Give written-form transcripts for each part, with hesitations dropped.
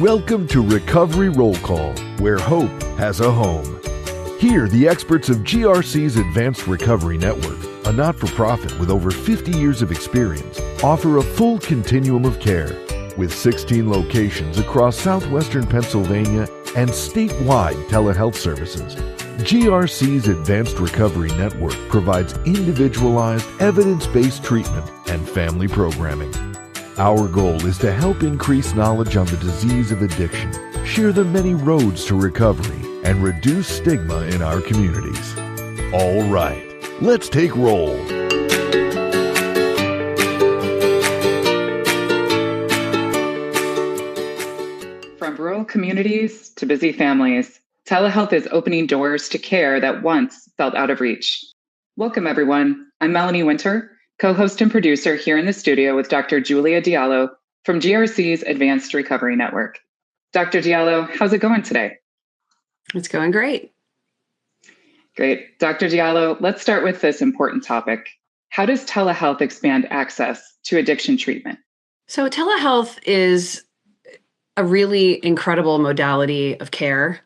Welcome to Recovery Roll Call, where hope has a home. Here, the experts of GRC's Advanced Recovery Network, a not-for-profit with over 50 years of experience, offer a full continuum of care. With 16 locations across southwestern Pennsylvania and statewide telehealth services, GRC's Advanced Recovery Network provides individualized, evidence-based treatment and family programming. Our goal is to help increase knowledge on the disease of addiction, share the many roads to recovery, and reduce stigma in our communities. All right, let's take roll. From rural communities to busy families, telehealth is opening doors to care that once felt out of reach. Welcome, everyone. I'm Melanie Winter, co-host and producer here in the studio with Dr. Julia Diallo from GRC's Advanced Recovery Network. Dr. Diallo, how's it going today? It's going great. Great. Dr. Diallo, let's start with this important topic. How does telehealth expand access to addiction treatment? So telehealth is a really incredible modality of care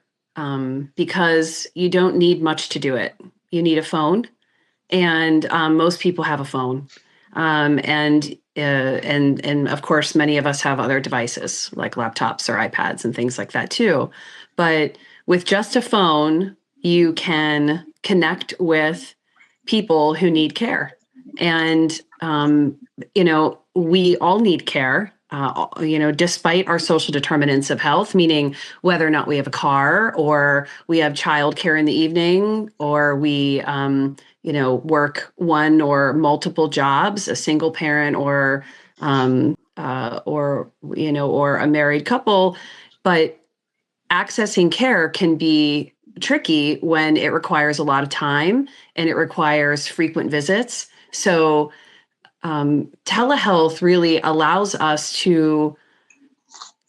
because you don't need much to do it. You need a phone, and most people have a phone, and of course, many of us have other devices like laptops or iPads and things like that too. But with just a phone, you can connect with people who need care, and we all need care. Despite our social determinants of health, meaning whether or not we have a car or we have childcare in the evening, or we, work one or multiple jobs, a single parent or a married couple, but accessing care can be tricky when it requires a lot of time and it requires frequent visits. So telehealth really allows us to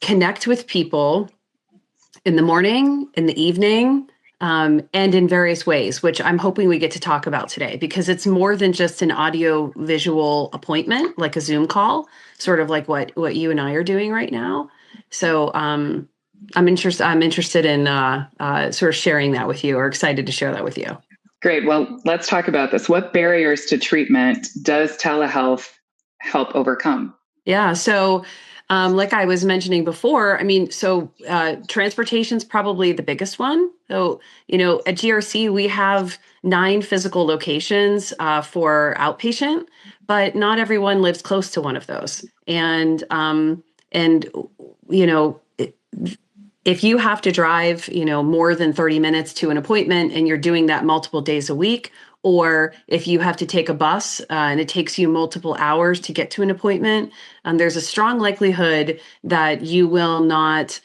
connect with people in the morning, in the evening, and in various ways, which I'm hoping we get to talk about today, because it's more than just an audio visual appointment, like a Zoom call, sort of like what you and I are doing right now. So I'm interested in sort of sharing that with you, or excited to share that with you. Great. Well, let's talk about this. What barriers to treatment does telehealth help overcome? Yeah. So like I was mentioning before, transportation is probably the biggest one. So, at GRC, we have 9 physical locations for outpatient, but not everyone lives close to one of those. And if you have to drive, more than 30 minutes to an appointment and you're doing that multiple days a week, or if you have to take a bus and it takes you multiple hours to get to an appointment, there's a strong likelihood that you will not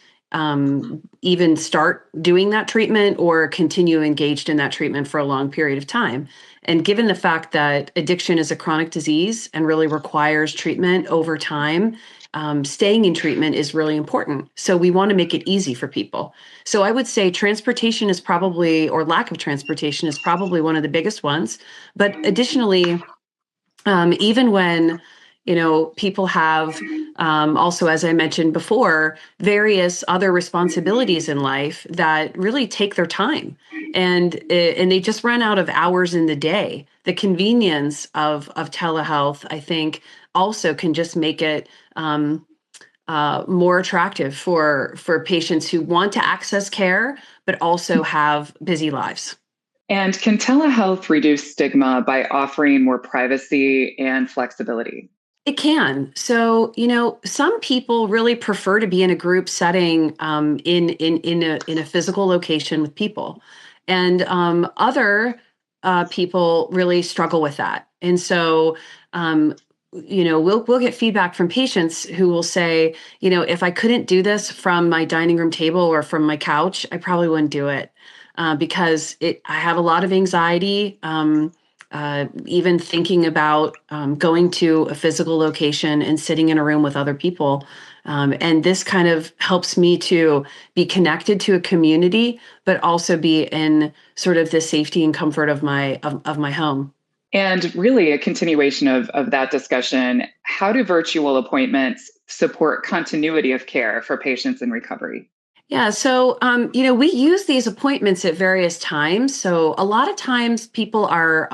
even start doing that treatment or continue engaged in that treatment for a long period of time. And given the fact that addiction is a chronic disease and really requires treatment over time, staying in treatment is really important. So we want to make it easy for people. So I would say transportation is probably, or lack of transportation is probably one of the biggest ones. But additionally, even when, people have also, as I mentioned before, various other responsibilities in life that really take their time, and they just run out of hours in the day. The convenience of telehealth, I think, also can just make it more attractive for patients who want to access care, but also have busy lives. And can telehealth reduce stigma by offering more privacy and flexibility? It can. So, some people really prefer to be in a group setting in a physical location with people, and other people really struggle with that. And so, we'll get feedback from patients who will say, if I couldn't do this from my dining room table or from my couch, I probably wouldn't do it because I have a lot of anxiety. Even thinking about going to a physical location and sitting in a room with other people. And this kind of helps me to be connected to a community, but also be in sort of the safety and comfort of my home. And really a continuation of that discussion, how do virtual appointments support continuity of care for patients in recovery? Yeah, so we use these appointments at various times. So a lot of times people are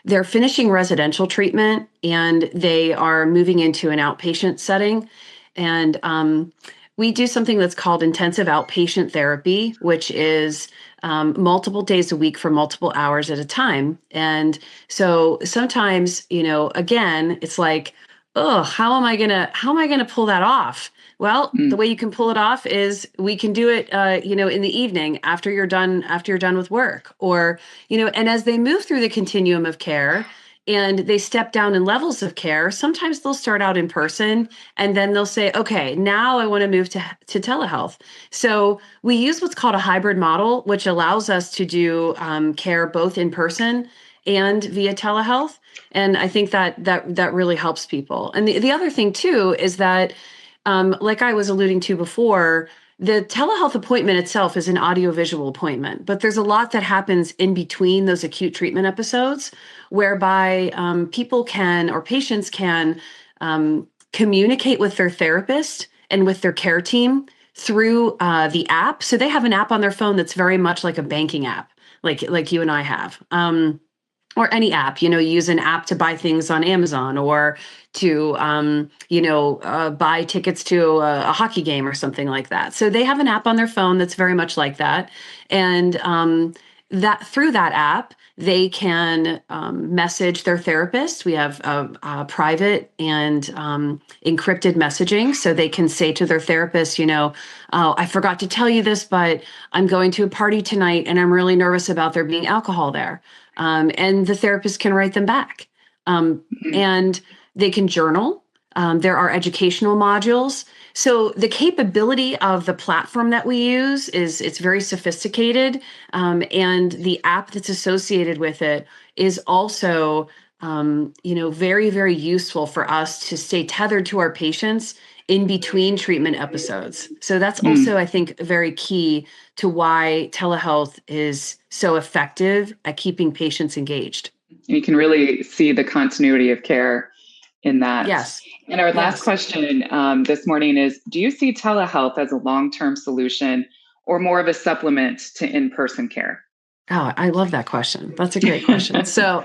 they're finishing residential treatment and they are moving into an outpatient setting, and we do something that's called intensive outpatient therapy, which is multiple days a week for multiple hours at a time. And so sometimes, again, it's like, oh, how am I gonna pull that off? Well, the Mm, way you can pull it off is we can do it, in the evening after you're done with work, or and as they move through the continuum of care and they step down in levels of care, sometimes they'll start out in person and then they'll say, okay, now I want to move to telehealth. So we use what's called a hybrid model, which allows us to do care both in person and via telehealth. And I think that really helps people. And the other thing too is that like I was alluding to before, the telehealth appointment itself is an audiovisual appointment, but there's a lot that happens in between those acute treatment episodes whereby people can or patients can communicate with their therapist and with their care team through the app. So they have an app on their phone that's very much like a banking app, like you and I have. Or any app, use an app to buy things on Amazon or to, buy tickets to a hockey game or something like that. So they have an app on their phone that's very much like that. And that through that app, they can message their therapist. We have private and encrypted messaging. So they can say to their therapist, oh, I forgot to tell you this, but I'm going to a party tonight and I'm really nervous about there being alcohol there. And the therapist can write them back. mm, And they can journal. There are educational modules. So the capability of the platform that we use it's very sophisticated. And the app that's associated with it is also, very, very useful for us to stay tethered to our patients in between treatment episodes. So that's also, mm. I think, very key to why telehealth is so effective at keeping patients engaged. You can really see the continuity of care in that. Yes. And our last Yes. question this morning is, do you see telehealth as a long-term solution or more of a supplement to in-person care? Oh, I love that question. That's a great question. So,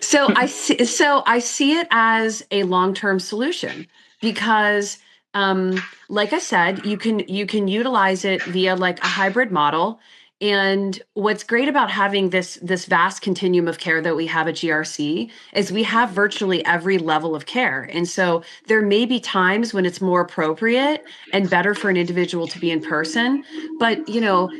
so I see it as a long-term solution because, like I said, you can utilize it via like a hybrid model. And what's great about having this vast continuum of care that we have at GRC is we have virtually every level of care. And so there may be times when it's more appropriate and better for an individual to be in person, but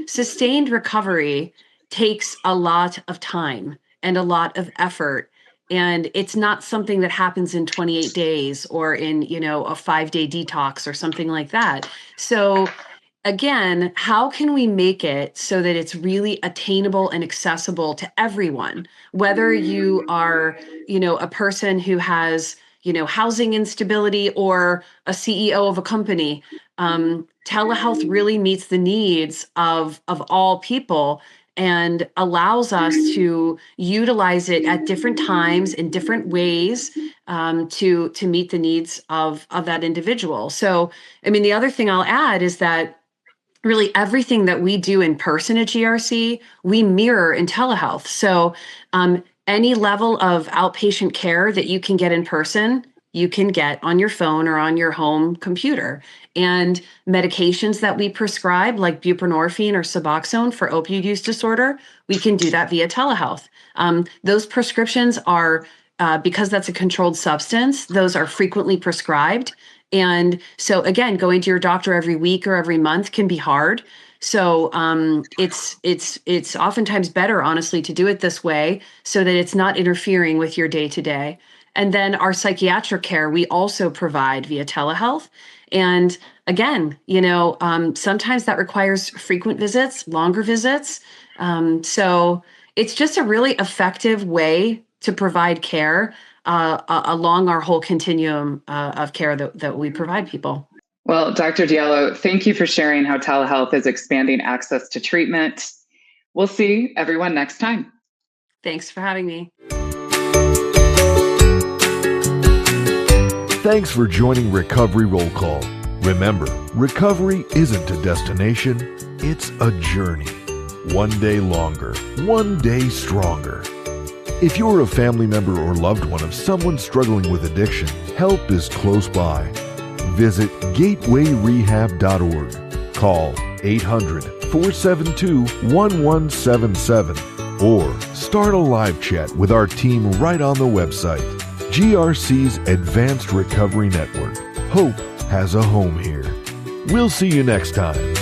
sustained recovery takes a lot of time and a lot of effort. And it's not something that happens in 28 days or in, a 5-day detox or something like that. So again, how can we make it so that it's really attainable and accessible to everyone, whether you are, a person who has, housing instability or a CEO of a company? Telehealth really meets the needs of all people and allows us to utilize it at different times in different ways to meet the needs of that individual. So, I mean, the other thing I'll add is that really everything that we do in person at GRC, we mirror in telehealth. So any level of outpatient care that you can get in person, you can get on your phone or on your home computer. And medications that we prescribe, like buprenorphine or Suboxone for opioid use disorder, we can do that via telehealth. Those prescriptions are, because that's a controlled substance, those are frequently prescribed. And so again, going to your doctor every week or every month can be hard. So it's oftentimes better, honestly, to do it this way so that it's not interfering with your day to day. And then our psychiatric care we also provide via telehealth. And again, sometimes that requires frequent visits, longer visits. So it's just a really effective way to provide care along our whole continuum of care that we provide people. Well, Dr. Diallo, thank you for sharing how telehealth is expanding access to treatment. We'll see everyone next time. Thanks for having me. Thanks for joining Recovery Roll Call. Remember, recovery isn't a destination, it's a journey. One day longer, one day stronger. If you're a family member or loved one of someone struggling with addiction, help is close by. Visit gatewayrehab.org. Call 800-472-1177 or start a live chat with our team right on the website. GRC's Advanced Recovery Network. Hope has a home here. We'll see you next time.